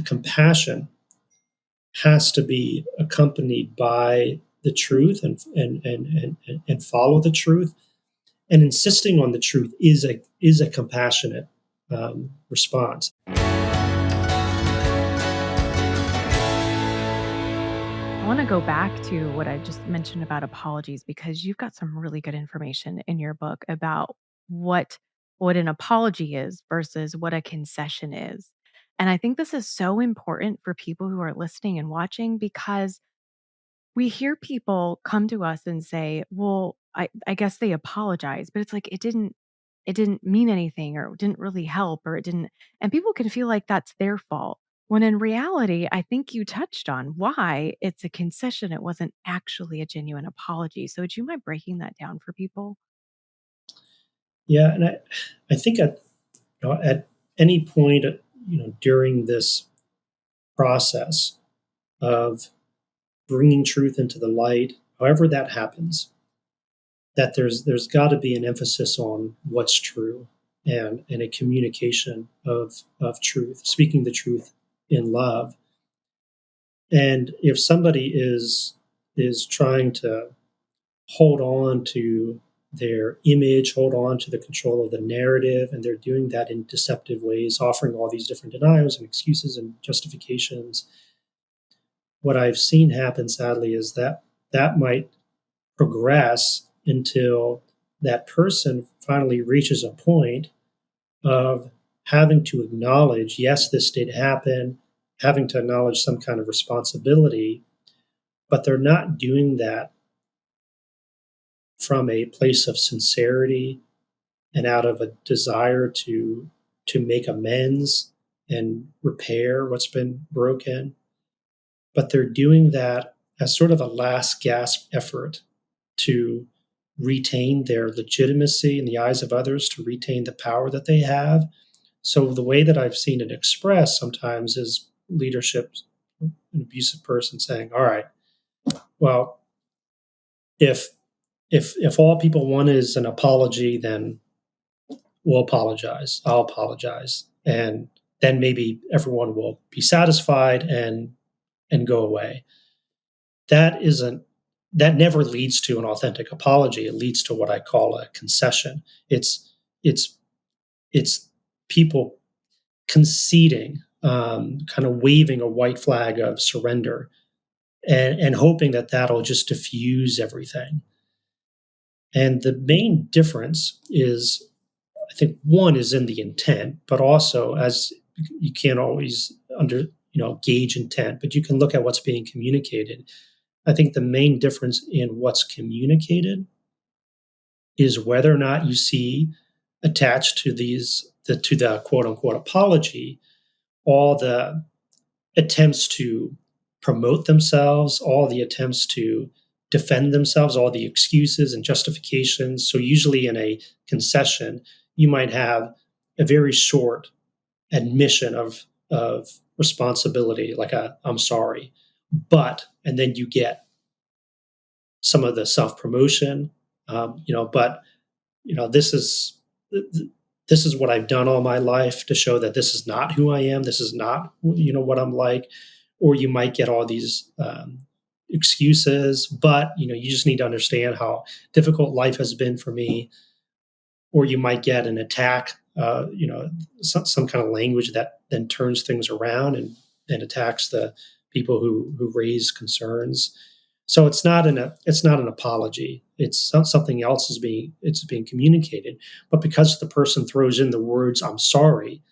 the compassion has to be accompanied by the truth and follow the truth. And insisting on the truth is a compassionate response. I want to go back to what I just mentioned about apologies because you've got some really good information in your book about what what an apology is versus what a concession is. And I think this is so important for people who are listening and watching because we hear people come to us and say, "Well, I guess they apologize," but it's like it didn't mean anything or it didn't really help or it didn't and people can feel like that's their fault. When in reality, I think you touched on why it's a concession. It wasn't actually a genuine apology. So would you mind breaking that down for people? Yeah, and I think at any point, during this process of bringing truth into the light, however that happens, that there's got to be an emphasis on what's true and a communication of truth, speaking the truth in love. And if somebody is trying to hold on to their image, hold on to the control of the narrative, and they're doing that in deceptive ways, offering all these different denials and excuses and justifications. What I've seen happen, sadly, is that that might progress until that person finally reaches a point of having to acknowledge, yes, this did happen, having to acknowledge some kind of responsibility, but they're not doing that from a place of sincerity and out of a desire to make amends and repair what's been broken, but they're doing that as sort of a last gasp effort to retain their legitimacy in the eyes of others, to retain the power that they have. So the way that I've seen it expressed sometimes is leadership, an abusive person saying, "All right, well, if if all people want is an apology, then we'll apologize. I'll apologize, and then maybe everyone will be satisfied and go away." That isn't that never leads to an authentic apology. It leads to what I call a concession. It's it's people conceding, kind of waving a white flag of surrender, and hoping that that'll just diffuse everything. And the main difference is, I think, one is in the intent, but also as you can't always gauge intent, but you can look at what's being communicated. I think the main difference in what's communicated is whether or not you see attached to the quote unquote apology all the attempts to promote themselves, all the attempts to defend themselves, all the excuses and justifications. So usually in a concession, you might have a very short admission of responsibility, like a "I'm sorry," and then you get some of the self promotion, but this is what I've done all my life to show that this is not who I am. This is not what I'm like. Or you might get all these excuses, but you just need to understand how difficult life has been for me. Or you might get an attack, some kind of language that then turns things around and attacks the people who raise concerns. So it's not an apology. It's something else is being communicated. But because the person throws in the words "I'm sorry,"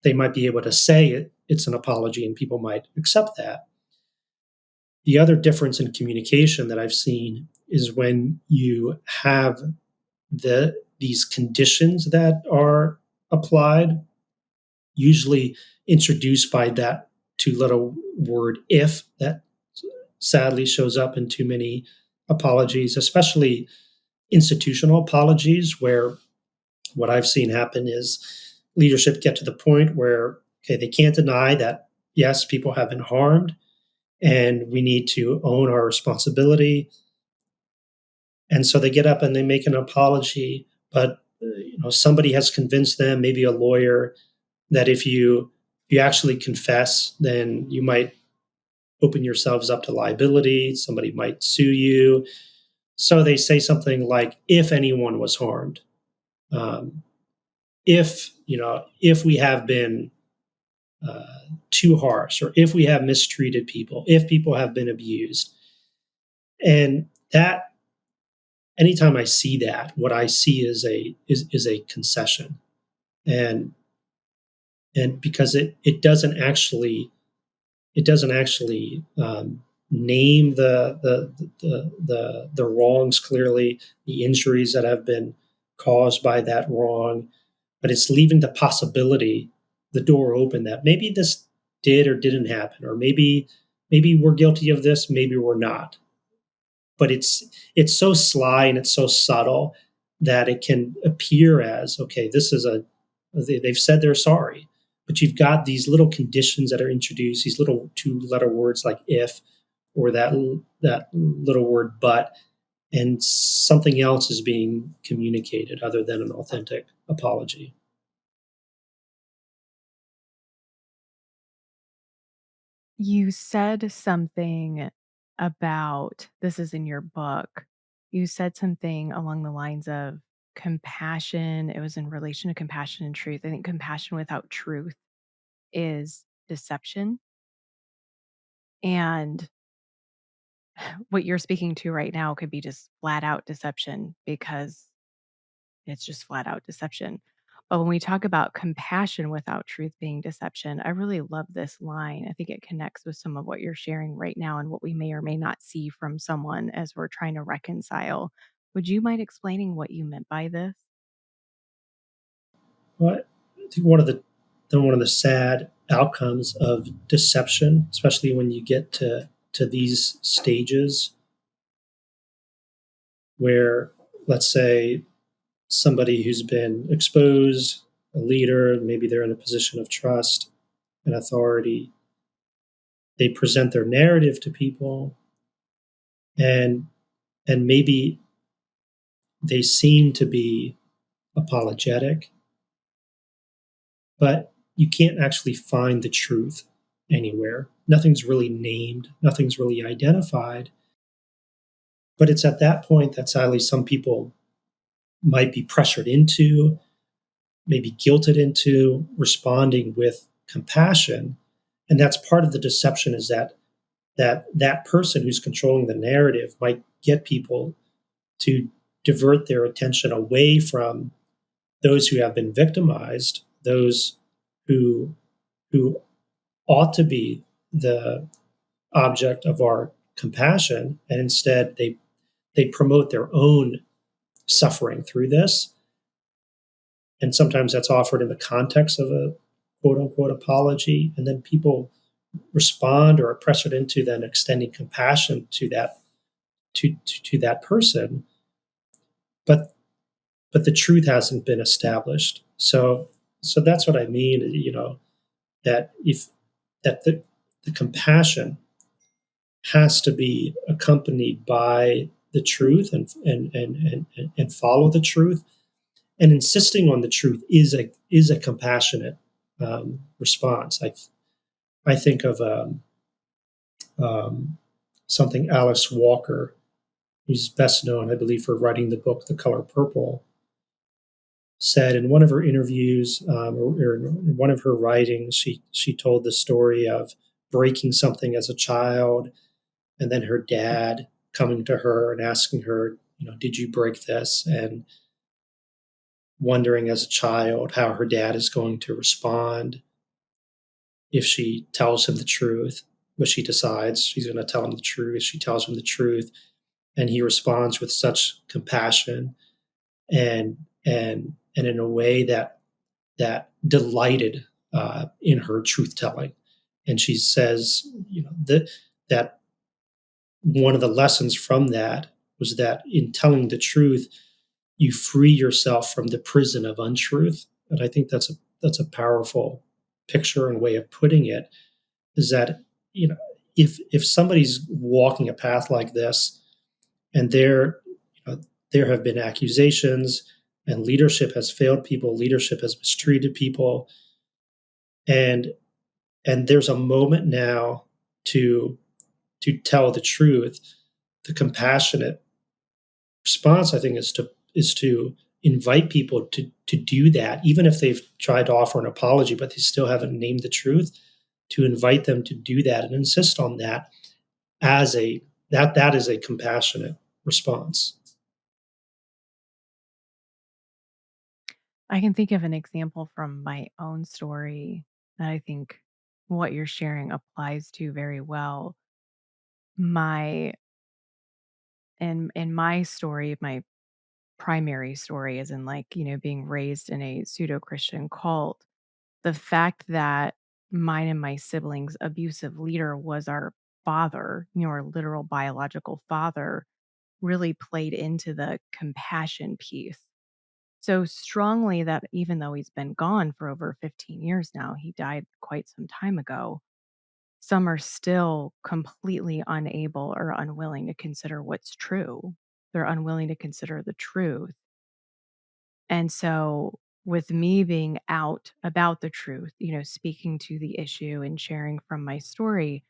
they might be able to say it's an apology, and people might accept that. The other difference in communication that I've seen is when you have these conditions that are applied, usually introduced by that two little word "if" that sadly shows up in too many apologies, especially institutional apologies, where what I've seen happen is leadership get to the point where, okay, they can't deny that, yes, people have been harmed and we need to own our responsibility. And so they get up and they make an apology, but somebody has convinced them, maybe a lawyer, that if you If you actually confess, then you might open yourselves up to liability. Somebody might sue you. So they say something like, if anyone was harmed, um, if we have been too harsh, or if we have mistreated people, if people have been abused. And that, anytime I see that, what I see is a concession. And because it doesn't actually name the wrongs clearly, the injuries that have been caused by that wrong, but it's leaving the possibility, the door open, that maybe this did or didn't happen, or maybe we're guilty of this, maybe we're not. But it's so sly and it's so subtle that it can appear as, okay, this is they've said they're sorry, but you've got these little conditions that are introduced, these little two-letter words like if, or that little word but, and something else is being communicated other than an authentic apology. You said something about this is in your book. You said something along the lines of compassion. It was in relation to compassion and truth. I think compassion without truth is deception. And what you're speaking to right now could be just flat out deception because it's just flat out deception. But when we talk about compassion without truth being deception, I really love this line. I think it connects with some of what you're sharing right now and what we may or may not see from someone as we're trying to reconcile. Would you mind explaining what you meant by this? But I think one of the sad outcomes of deception, especially when you get to these stages where, let's say, somebody who's been exposed, a leader, maybe they're in a position of trust and authority, they present their narrative to people, and maybe they seem to be apologetic, but you can't actually find the truth anywhere. Nothing's really named, nothing's really identified. But it's at that point that sadly some people might be pressured into, maybe guilted into responding with compassion. And that's part of the deception, is that person who's controlling the narrative might get people to divert their attention away from those who have been victimized, those who who ought to be the object of our compassion, and instead they promote their own suffering through this. And sometimes that's offered in the context of a quote unquote apology, and then people respond or are pressured into then extending compassion to that person, but the truth hasn't been established. So that's what I mean. That if that the compassion has to be accompanied by the truth, and follow the truth, and insisting on the truth is a compassionate response. I think of um, something Alice Walker, who's best known, I believe, for writing the book The Color Purple, said in one of her interviews, or in one of her writings. She told the story of breaking something as a child, and then her dad coming to her and asking her, did you break this? And wondering as a child how her dad is going to respond if she tells him the truth. But she decides she's going to tell him the truth. She tells him the truth, and he responds with such compassion, and in a way that delighted in her truth telling. And she says, that one of the lessons from that was that in telling the truth, you free yourself from the prison of untruth. And I think that's a powerful picture and way of putting it. Is that, if somebody's walking a path like this, and there have been accusations, and leadership has failed people, leadership has mistreated people, and and there's a moment now to tell the truth. The compassionate response, I think, is to invite people to do that, even if they've tried to offer an apology, but they still haven't named the truth. To invite them to do that and insist on that as a that is a compassionate response. I can think of an example from my own story that I think what you're sharing applies to very well. My in my story, my primary story is in like, being raised in a pseudo-Christian cult. The fact that mine and my siblings' abusive leader was our father, our literal biological father, really played into the compassion piece so strongly that even though he's been gone for over 15 years now, he died quite some time ago. Some are still completely unable or unwilling to consider what's true. They're unwilling to consider the truth. And so, with me being out about the truth, speaking to the issue and sharing from my story,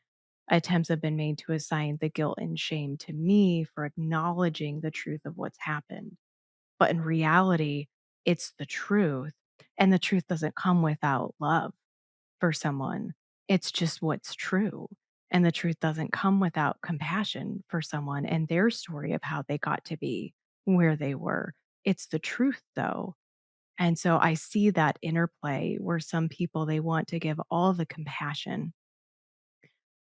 attempts have been made to assign the guilt and shame to me for acknowledging the truth of what's happened. But in reality, it's the truth. And the truth doesn't come without love for someone. It's just what's true. And the truth doesn't come without compassion for someone and their story of how they got to be where they were. It's the truth, though. And so I see that interplay where some people they want to give all the compassion,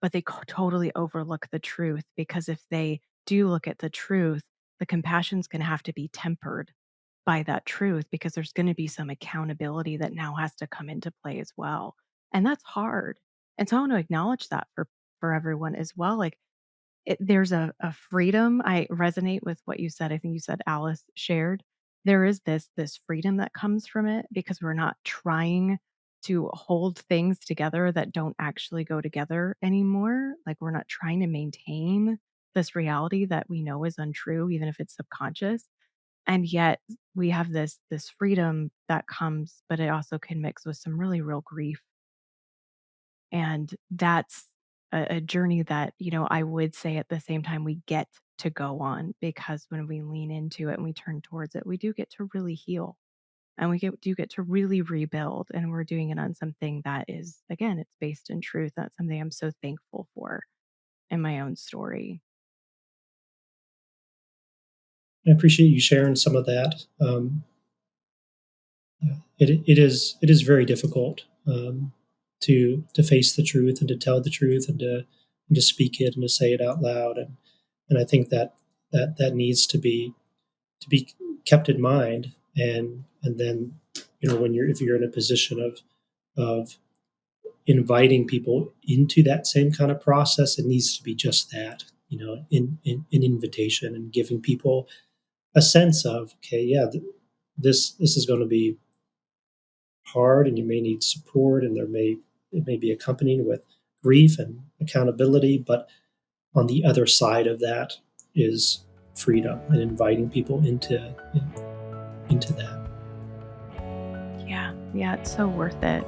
but they totally overlook the truth because if they do look at the truth, the compassion's going to have to be tempered by that truth because there's going to be some accountability that now has to come into play as well. And that's hard. And so I want to acknowledge that for everyone as well. Like there's a freedom. I resonate with what you said. I think you said Alice shared. There is this freedom that comes from it because we're not trying to hold things together that don't actually go together anymore. Like we're not trying to maintain this reality that we know is untrue, even if it's subconscious. And yet we have this freedom that comes, but it also can mix with some really real grief and that's a journey that, I would say at the same time we get to go on because when we lean into it and we turn towards it, we do get to really heal and do get to really rebuild. And we're doing it on something that is, again, it's based in truth. That's something I'm so thankful for in my own story. I appreciate you sharing some of that. Yeah, it is very difficult to face the truth and to tell the truth and to speak it and to say it out loud, and I think that needs to be kept in mind, and then when you're if you're in a position of inviting people into that same kind of process, it needs to be just that, an invitation and giving people a sense of, okay, yeah, this is going to be hard, and you may need support, and it may be accompanied with grief and accountability, but on the other side of that is freedom and inviting people into that. Yeah. Yeah. It's so worth it.